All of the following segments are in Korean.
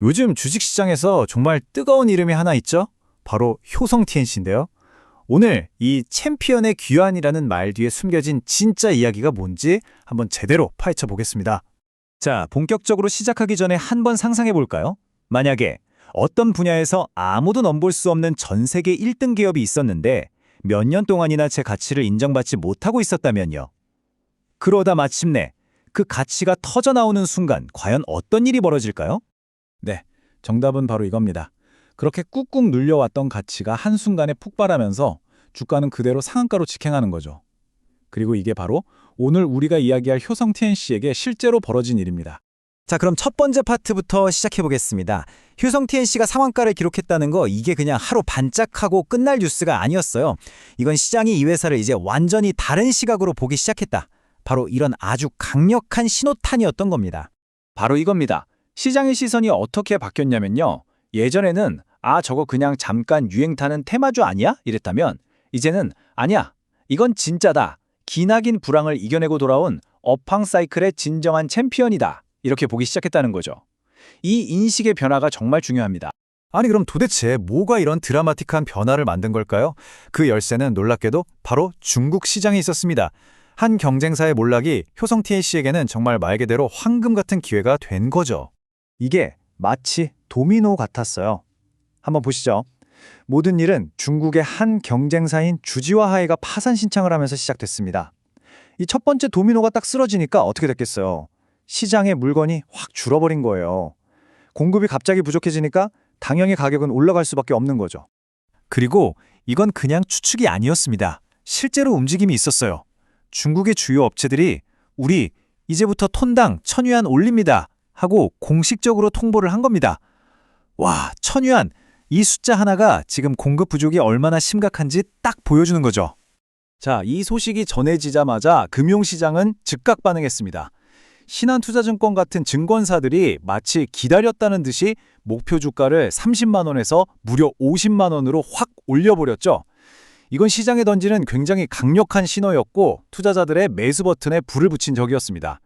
요즘 주식시장에서 정말 뜨거운 이름이 하나 있죠? 바로 효성 TNC인데요. 오늘 이 챔피언의 귀환이라는 말 뒤에 숨겨진 진짜 이야기가 뭔지 한번 제대로 파헤쳐 보겠습니다. 자, 본격적으로 시작하기 전에 한번 상상해 볼까요? 만약에 어떤 분야에서 아무도 넘볼 수 없는 전 세계 1등 기업이 있었는데 몇 년 동안이나 제 가치를 인정받지 못하고 있었다면요. 그러다 마침내 그 가치가 터져 나오는 순간 과연 어떤 일이 벌어질까요? 네, 정답은 바로 이겁니다. 그렇게 꾹꾹 눌려왔던 가치가 한순간에 폭발하면서 주가는 그대로 상한가로 직행하는 거죠. 그리고 이게 바로 오늘 우리가 이야기할 효성 TNC에게 실제로 벌어진 일입니다. 자, 그럼 첫 번째 파트부터 시작해 보겠습니다. 효성 TNC가 상한가를 기록했다는 거 이게 그냥 하루 반짝하고 끝날 뉴스가 아니었어요. 이건 시장이 이 회사를 이제 완전히 다른 시각으로 보기 시작했다. 바로 이런 아주 강력한 신호탄이었던 겁니다. 바로 이겁니다. 시장의 시선이 어떻게 바뀌었냐면요. 예전에는 저거 그냥 잠깐 유행 타는 테마주 아니야? 이랬다면 이제는 아니야. 이건 진짜다. 기나긴 불황을 이겨내고 돌아온 업황 사이클의 진정한 챔피언이다. 이렇게 보기 시작했다는 거죠. 이 인식의 변화가 정말 중요합니다. 아니 그럼 도대체 뭐가 이런 드라마틱한 변화를 만든 걸까요? 그 열쇠는 놀랍게도 바로 중국 시장에 있었습니다. 한 경쟁사의 몰락이 효성 TNC에게는 정말 말 그대로 황금 같은 기회가 된 거죠. 이게 마치 도미노 같았어요. 한번 보시죠. 모든 일은 중국의 한 경쟁사인 주지와하이가 파산 신청을 하면서 시작됐습니다. 이 첫 번째 도미노가 딱 쓰러지니까 어떻게 됐겠어요? 시장의 물건이 확 줄어버린 거예요. 공급이 갑자기 부족해지니까 당연히 가격은 올라갈 수밖에 없는 거죠. 그리고 이건 그냥 추측이 아니었습니다. 실제로 움직임이 있었어요. 중국의 주요 업체들이 우리 이제부터 톤당 1000위안 올립니다 하고 공식적으로 통보를 한 겁니다. 와, 1000위안! 이 숫자 하나가 지금 공급 부족이 얼마나 심각한지 딱 보여주는 거죠. 자, 이 소식이 전해지자마자 금융시장은 즉각 반응했습니다. 신한투자증권 같은 증권사들이 마치 기다렸다는 듯이 목표 주가를 30만 원에서 무려 50만 원으로 확 올려버렸죠. 이건 시장에 던지는 굉장히 강력한 신호였고 투자자들의 매수 버튼에 불을 붙인 적이었습니다.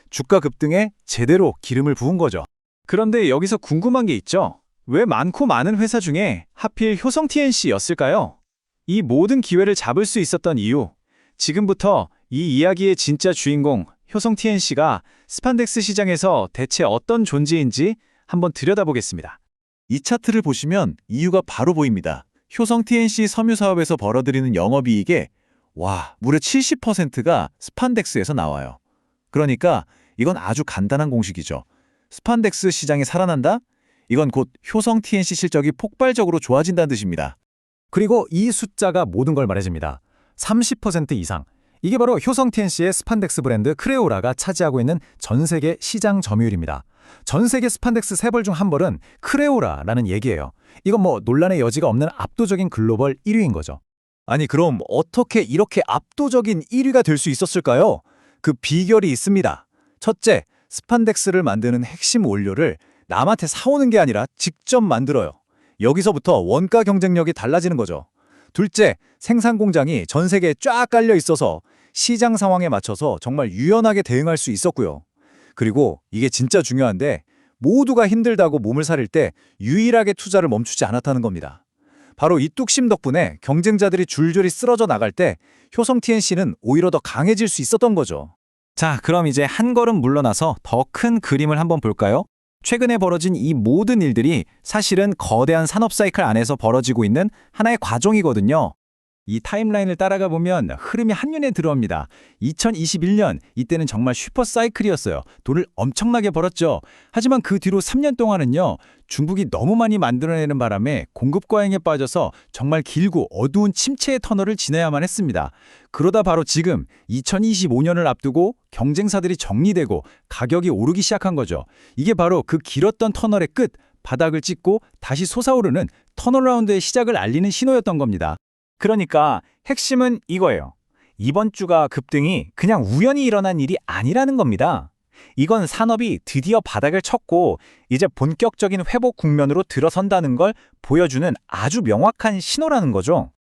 주가 급등에 제대로 기름을 부은 거죠. 그런데 여기서 궁금한 게 있죠. 왜 많고 많은 회사 중에 하필 효성 TNC였을까요? 이 모든 기회를 잡을 수 있었던 이유. 지금부터 이 이야기의 진짜 주인공 효성 TNC가 스판덱스 시장에서 대체 어떤 존재인지 한번 들여다보겠습니다. 이 차트를 보시면 이유가 바로 보입니다. 효성 TNC 섬유 사업에서 벌어들이는 영업이익의 무려 70%가 스판덱스에서 나와요. 그러니까 이건 아주 간단한 공식이죠. 스판덱스 시장이 살아난다? 이건 곧 효성 TNC 실적이 폭발적으로 좋아진다는 뜻입니다. 그리고 이 숫자가 모든 걸 말해줍니다. 30% 이상. 이게 바로 효성 TNC의 스판덱스 브랜드 크레오라가 차지하고 있는 전 세계 시장 점유율입니다. 전 세계 스판덱스 3벌 중 1벌은 크레오라라는 얘기예요. 이건 논란의 여지가 없는 압도적인 글로벌 1위인 거죠. 아니 그럼 어떻게 이렇게 압도적인 1위가 될 수 있었을까요? 그 비결이 있습니다. 첫째, 스판덱스를 만드는 핵심 원료를 남한테 사오는 게 아니라 직접 만들어요. 여기서부터 원가 경쟁력이 달라지는 거죠. 둘째, 생산 공장이 전 세계에 쫙 깔려 있어서 시장 상황에 맞춰서 정말 유연하게 대응할 수 있었고요. 그리고 이게 진짜 중요한데 모두가 힘들다고 몸을 사릴 때 유일하게 투자를 멈추지 않았다는 겁니다. 바로 이 뚝심 덕분에 경쟁자들이 줄줄이 쓰러져 나갈 때 효성 TNC는 오히려 더 강해질 수 있었던 거죠. 자, 그럼 이제 한 걸음 물러나서 더 큰 그림을 한번 볼까요? 최근에 벌어진 이 모든 일들이 사실은 거대한 산업 사이클 안에서 벌어지고 있는 하나의 과정이거든요. 이 타임라인을 따라가 보면 흐름이 한눈에 들어옵니다. 2021년, 이때는 정말 슈퍼 사이클이었어요. 돈을 엄청나게 벌었죠. 하지만 그 뒤로 3년 동안은요. 중국이 너무 많이 만들어내는 바람에 공급 과잉에 빠져서 정말 길고 어두운 침체의 터널을 지나야만 했습니다. 그러다 바로 지금 2025년을 앞두고 경쟁사들이 정리되고 가격이 오르기 시작한 거죠. 이게 바로 그 길었던 터널의 끝, 바닥을 찍고 다시 솟아오르는 턴어라운드의 시작을 알리는 신호였던 겁니다. 그러니까 핵심은 이거예요. 이번 주가 급등이 그냥 우연히 일어난 일이 아니라는 겁니다. 이건 산업이 드디어 바닥을 쳤고 이제 본격적인 회복 국면으로 들어선다는 걸 보여주는 아주 명확한 신호라는 거죠.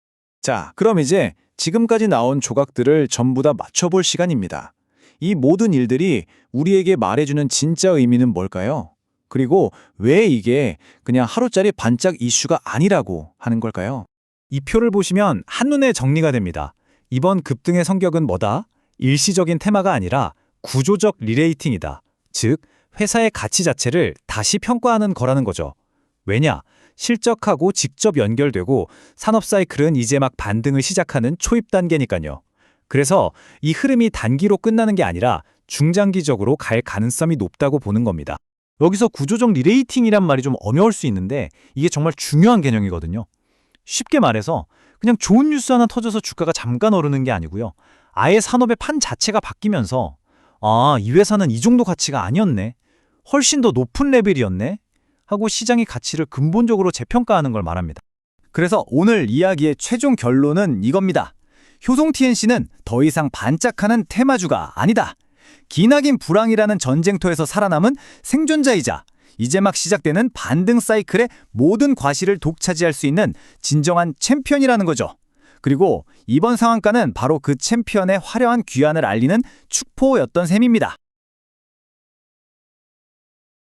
자, 그럼 이제 지금까지 나온 조각들을 전부 다 맞춰볼 시간입니다. 이 모든 일들이 우리에게 말해주는 진짜 의미는 뭘까요? 그리고 왜 이게 그냥 하루짜리 반짝 이슈가 아니라고 하는 걸까요? 이 표를 보시면 한눈에 정리가 됩니다. 이번 급등의 성격은 뭐다? 일시적인 테마가 아니라 구조적 리레이팅이다. 즉, 회사의 가치 자체를 다시 평가하는 거라는 거죠. 왜냐? 실적하고 직접 연결되고 산업 사이클은 이제 막 반등을 시작하는 초입 단계니까요. 그래서 이 흐름이 단기로 끝나는 게 아니라 중장기적으로 갈 가능성이 높다고 보는 겁니다. 여기서 구조적 리레이팅이란 말이 좀 어려울 수 있는데 이게 정말 중요한 개념이거든요. 쉽게 말해서 그냥 좋은 뉴스 하나 터져서 주가가 잠깐 오르는 게 아니고요. 아예 산업의 판 자체가 바뀌면서 이 회사는 이 정도 가치가 아니었네. 훨씬 더 높은 레벨이었네. 하고 시장의 가치를 근본적으로 재평가하는 걸 말합니다. 그래서 오늘 이야기의 최종 결론은 이겁니다. 효성 TNC는 더 이상 반짝하는 테마주가 아니다. 기나긴 불황이라는 전쟁터에서 살아남은 생존자이자 이제 막 시작되는 반등 사이클의 모든 과실을 독차지할 수 있는 진정한 챔피언이라는 거죠. 그리고 이번 상한가는 바로 그 챔피언의 화려한 귀환을 알리는 축포였던 셈입니다.